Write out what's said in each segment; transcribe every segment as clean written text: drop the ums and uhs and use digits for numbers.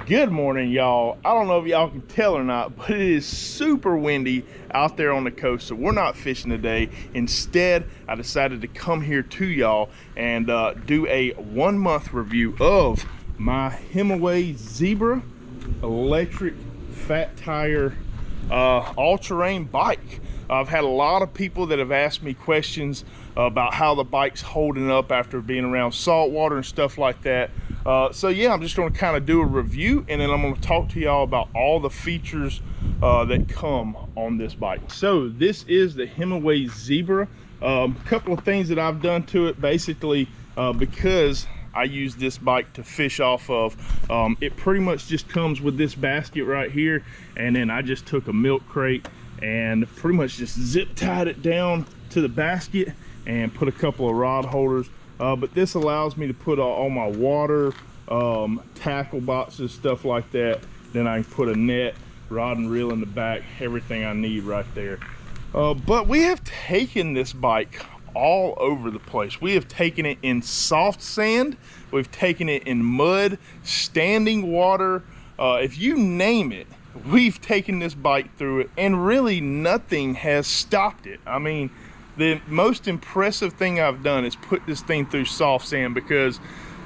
Good morning, y'all. I don't know if y'all can tell or not, but it is super windy out there on the coast, so we're not fishing today. Instead, I decided to come here to y'all and do a 1 month review of my Himiway Zebra electric fat tire all-terrain bike. I've had a lot of people that have asked me questions about how the bike's holding up after being around salt water and stuff like that. So yeah, I'm just going to kind of do a review, and then I'm going to talk to y'all about all the features that come on this bike. So this is the Himiway Zebra. A couple of things that I've done to it, basically, because I use this bike to fish off of. It pretty much just comes with this basket right here, and then I just took a milk crate and pretty much just zip tied it down to the basket and put a couple of rod holders. But this allows me to put all my water, tackle boxes, stuff like that. Then I can put a net, rod and reel in the back, everything I need right there. But we have taken this bike all over the place. We have taken it in soft sand, we've taken it in mud, standing water, if you name it, we've taken this bike through it, and really nothing has stopped it. I mean, the most impressive thing I've done is put this thing through soft sand, because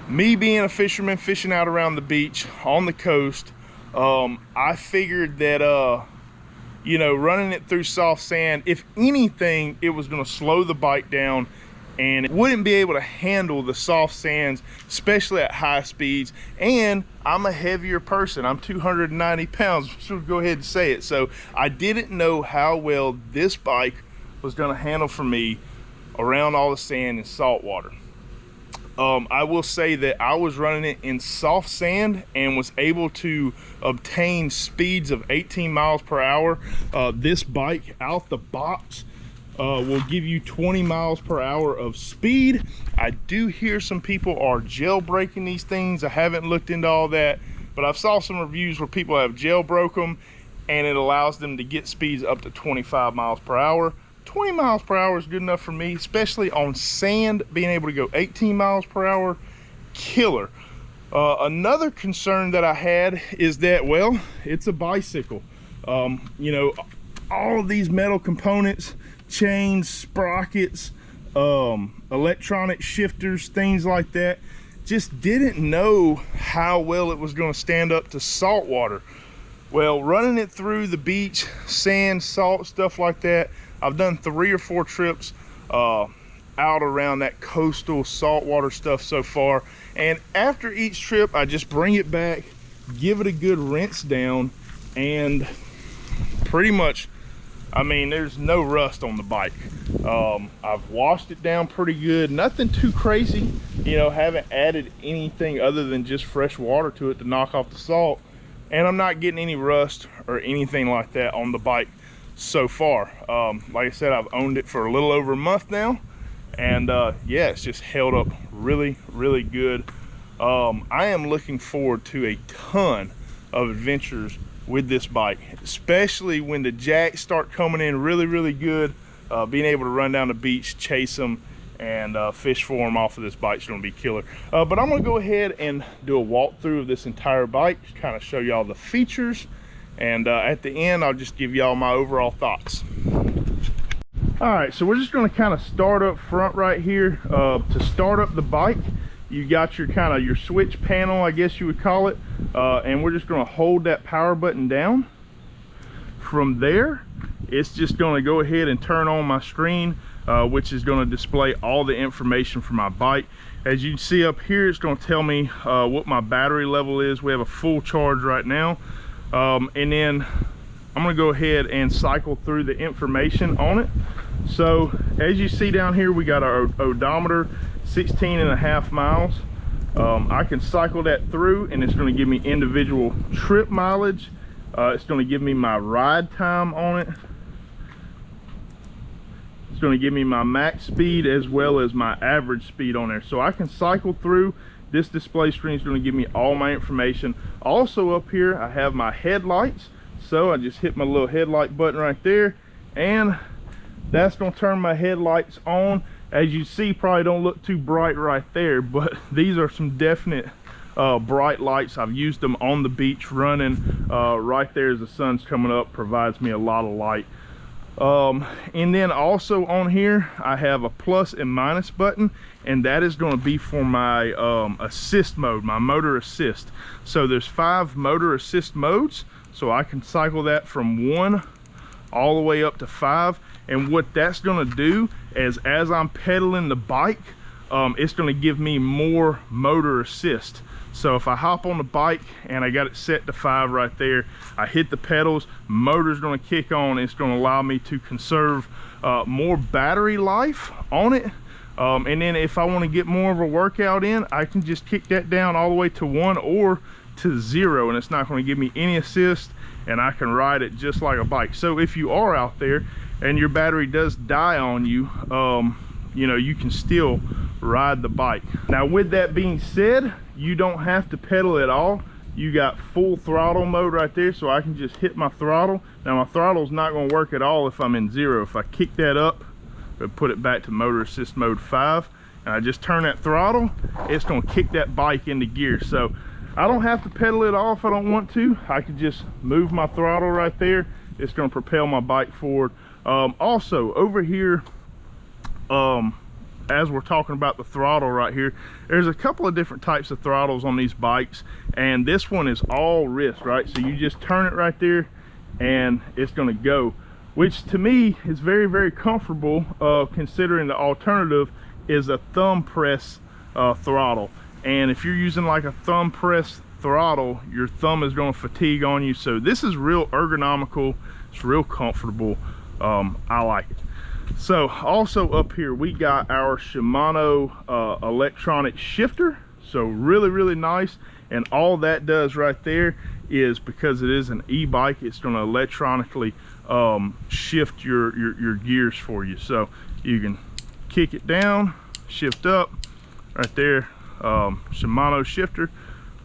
me being a fisherman, fishing out around the beach on the coast, I figured that you know, running it through soft sand, if anything, it was going to slow the bike down and it wouldn't be able to handle the soft sands, especially at high speeds. And I'm a heavier person. I'm 290 pounds. Should go ahead and say it. So I didn't know how well this bike was going to handle for me around all the sand and salt water. I will say that I was running it in soft sand and was able to obtain speeds of 18 miles per hour. This bike out the box will give you 20 miles per hour of speed. I do hear some people are jailbreaking these things. I haven't looked into all that, but I've saw some reviews where people have jailbroke them and it allows them to get speeds up to 25 miles per hour. 20 miles per hour is good enough for me, especially on sand. Being able to go 18 miles per hour, killer. Another concern that I had is that, well, it's a bicycle. You know, all of these metal components, chains, sprockets, electronic shifters, things like that, just didn't know how well it was going to stand up to salt water. Well, running it through the beach, sand, salt, stuff like that, I've done 3 or 4 trips out around that coastal saltwater stuff so far. And after each trip, I just bring it back, give it a good rinse down, and pretty much, I mean, there's no rust on the bike. I've washed it down pretty good, nothing too crazy. You know, haven't added anything other than just fresh water to it to knock off the salt. And I'm not getting any rust or anything like that on the bike so far. Like I said, I've owned it for a little over a month now, and yeah, it's just held up really good. I am looking forward to a ton of adventures with this bike, especially when the jacks start coming in really good. Being able to run down the beach, chase them, and fish for them off of this bike is going to be killer. But I'm going to go ahead and do a walkthrough of this entire bike, just kind of show y'all the features, and at the end I'll just give y'all my overall thoughts. All right, so we're just going to kind of start up front right here. To start up the bike, you got your kind of your switch panel, I guess you would call it, and we're just going to hold that power button down. From there, it's just going to go ahead and turn on my screen, which is going to display all the information for my bike. As you can see up here, it's going to tell me what my battery level is. We have a full charge right now. And then I'm going to go ahead and cycle through the information on it. So as you see down here, we got our odometer, 16.5 miles. I can cycle that through and it's going to give me individual trip mileage. It's going to give me my ride time on it. It's going to give me my max speed as well as my average speed on there. So I can cycle through. This display screen is going to give me all my information. Also up here, I have my headlights. So I just hit my little headlight button right there, and that's going to turn my headlights on. As you see, probably don't look too bright right there, but these are some definite bright lights. I've used them on the beach running right there as the sun's coming up, provides me a lot of light. And then also on here I have a plus and minus button, and that is going to be for my assist mode, my motor assist. So there's 5 motor assist modes, so I can cycle that from 1 all the way up to 5. And what that's going to do is, as I'm pedaling the bike, it's going to give me more motor assist. So if I hop on the bike and I got it set to 5 right there, I hit the pedals, motor's going to kick on. It's going to allow me to conserve more battery life on it. And then if I want to get more of a workout in, I can just kick that down all the way to 1 or to 0, and it's not going to give me any assist, and I can ride it just like a bike. So if you are out there and your battery does die on you, you know, you can still ride the bike. Now with that being said, you don't have to pedal at all. You got full throttle mode right there, so I can just hit my throttle. Now my throttle's not going to work at all if I'm in 0. If I kick that up and put it back to motor assist mode 5 and I just turn that throttle, it's going to kick that bike into gear. So I don't have to pedal it off if I don't want to. I can just move my throttle right there. It's going to propel my bike forward. Also over here, as we're talking about the throttle right here, there's a couple of different types of throttles on these bikes, and this one is all wrist, right? So you just turn it right there and it's going to go, which to me is very, very comfortable, considering the alternative is a thumb press throttle. And if you're using like a thumb press throttle, your thumb is going to fatigue on you. So this is real ergonomical, it's real comfortable. I like it. So also up here we got our Shimano electronic shifter, so really, really nice. And all that does right there is, because it is an e-bike, it's going to electronically shift your gears for you. So you can kick it down, shift up right there. Shimano shifter.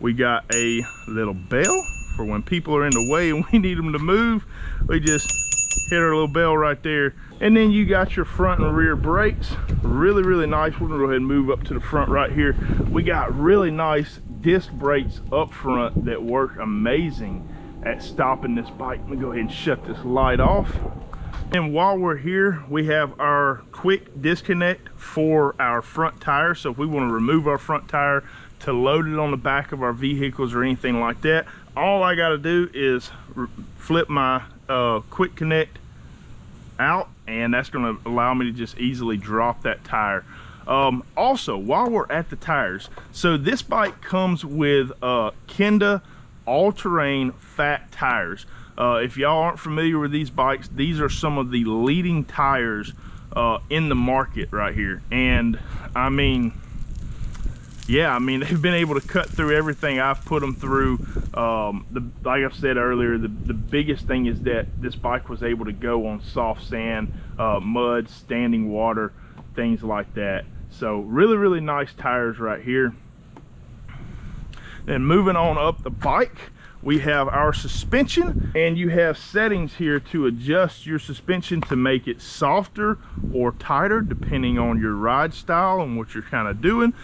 We got a little bell for when people are in the way and we need them to move. We just hit our little bell right there. And then you got your front and rear brakes. Really, really nice. We're gonna go ahead and move up to the front right here. We got really nice disc brakes up front that work amazing at stopping this bike. Let me go ahead and shut this light off. And while we're here, we have our quick disconnect for our front tire. So if we want to remove our front tire to load it on the back of our vehicles or anything like that, all I got to do is flip my quick connect out, and that's going to allow me to just easily drop that tire. Also, while we're at the tires, so this bike comes with Kenda all-terrain fat tires. If y'all aren't familiar with these bikes, these are some of the leading tires in the market right here. And I mean, yeah, I mean, they've been able to cut through everything I've put them through. Like I said earlier, the biggest thing is that this bike was able to go on soft sand, mud, standing water, things like that. So really, really nice tires right here. Then moving on up the bike, we have our suspension, and you have settings here to adjust your suspension to make it softer or tighter depending on your ride style and what you're kind of doing.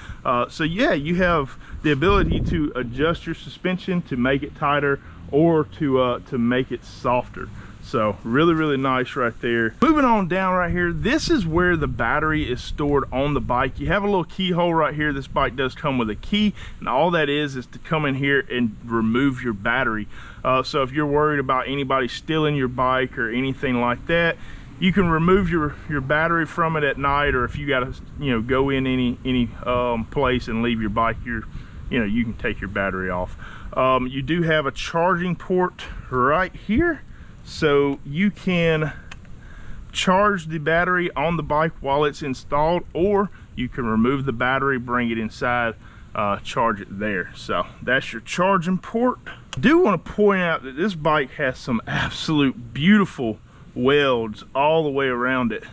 So yeah, you have the ability to adjust your suspension to make it tighter or to make it softer. So really, really nice right there. Moving on down right here, this is where the battery is stored on the bike. You have a little keyhole right here. This bike does come with a key, and all that is to come in here and remove your battery. So if you're worried about anybody stealing your bike or anything like that, you can remove your battery from it at night, or if you got to, you know, go in any place and leave your bike, you can take your battery off. You do have a charging port right here, so you can charge the battery on the bike while it's installed, or you can remove the battery, bring it inside, charge it there. So that's your charging port. I do want to point out that this bike has some absolute beautiful welds all the way around it.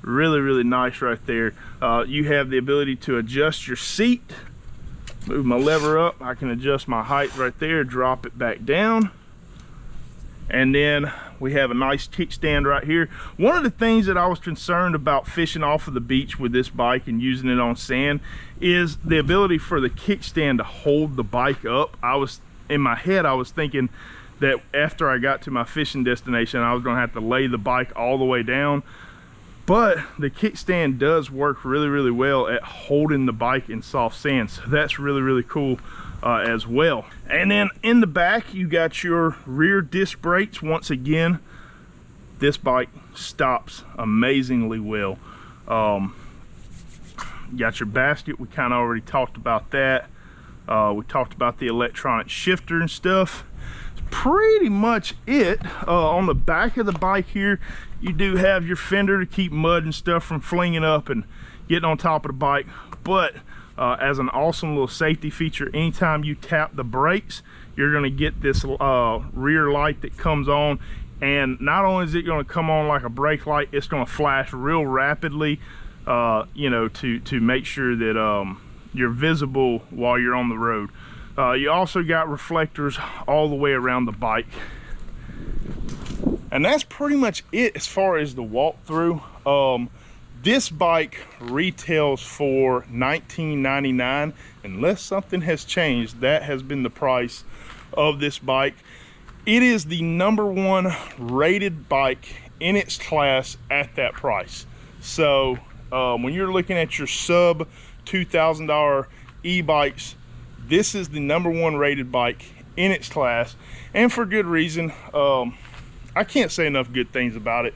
Really, really nice right there. You have the ability to adjust your seat. Move my lever up, I can adjust my height right there, drop it back down. And then We have a nice kickstand right here. One of the things that I was concerned about fishing off of the beach with this bike and using it on sand is the ability for the kickstand to hold the bike up. In my head, I was thinking that after I got to my fishing destination, I was gonna have to lay the bike all the way down. But the kickstand does work really, really well at holding the bike in soft sand. So that's really, really cool as well. And then in the back, you got your rear disc brakes. Once again, this bike stops amazingly well. You got your basket. We kind of already talked about that. We talked about the electronic shifter and stuff. Pretty much it. On the back of the bike here, you do have your fender to keep mud and stuff from flinging up and getting on top of the bike. But as an awesome little safety feature, anytime you tap the brakes, you're going to get this rear light that comes on. And not only is it going to come on like a brake light, it's going to flash real rapidly, you know, to make sure that you're visible while you're on the road. You also got reflectors all the way around the bike. And that's pretty much it as far as the walkthrough. This bike retails for $19.99. Unless something has changed, that has been the price of this bike. It is the #1 rated bike in its class at that price. So when you're looking at your sub $2,000 e-bikes, this is the #1 rated bike in its class, and for good reason. I can't say enough good things about it.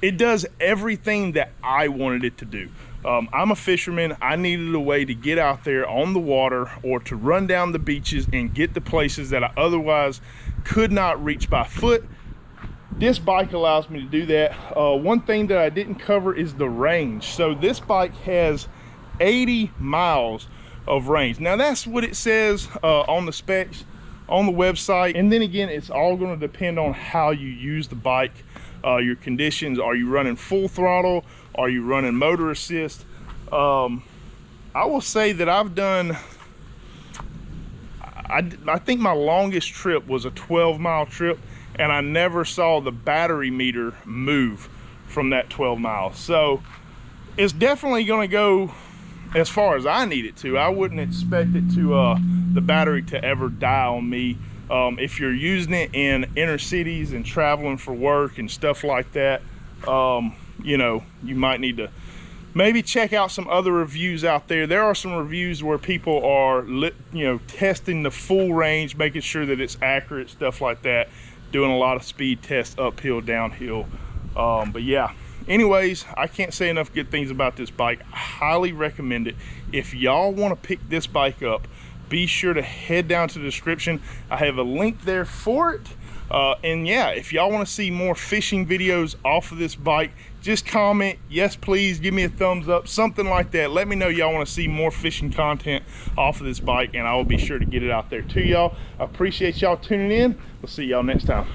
It does everything that I wanted it to do. I'm a fisherman. I needed a way to get out there on the water or to run down the beaches and get to places that I otherwise could not reach by foot. This bike allows me to do that. One thing that I didn't cover is the range. So this bike has 80 miles of range. Now that's what it says on the specs on the website, and then again, it's all going to depend on how you use the bike, your conditions. Are you running full throttle? Are you running motor assist? I will say that I've done, I think my longest trip was a 12-mile trip, and I never saw the battery meter move from that 12 miles. So it's definitely going to go as far as I need it to. I wouldn't expect it to the battery to ever die on me. If you're using it in inner cities and traveling for work and stuff like that, you know, you might need to maybe check out some other reviews out there. There are some reviews where people are testing the full range, making sure that it's accurate, stuff like that, doing a lot of speed tests uphill, downhill. But yeah, anyways, I can't say enough good things about this bike. I highly recommend it. If y'all want to pick this bike up, be sure to head down to the description. I have a link there for it. And yeah, if y'all want to see more fishing videos off of this bike, just comment, yes please, give me a thumbs up, something like that. Let me know y'all want to see more fishing content off of this bike, and I will be sure to get it out there to y'all. I appreciate y'all tuning in. We'll see y'all next time.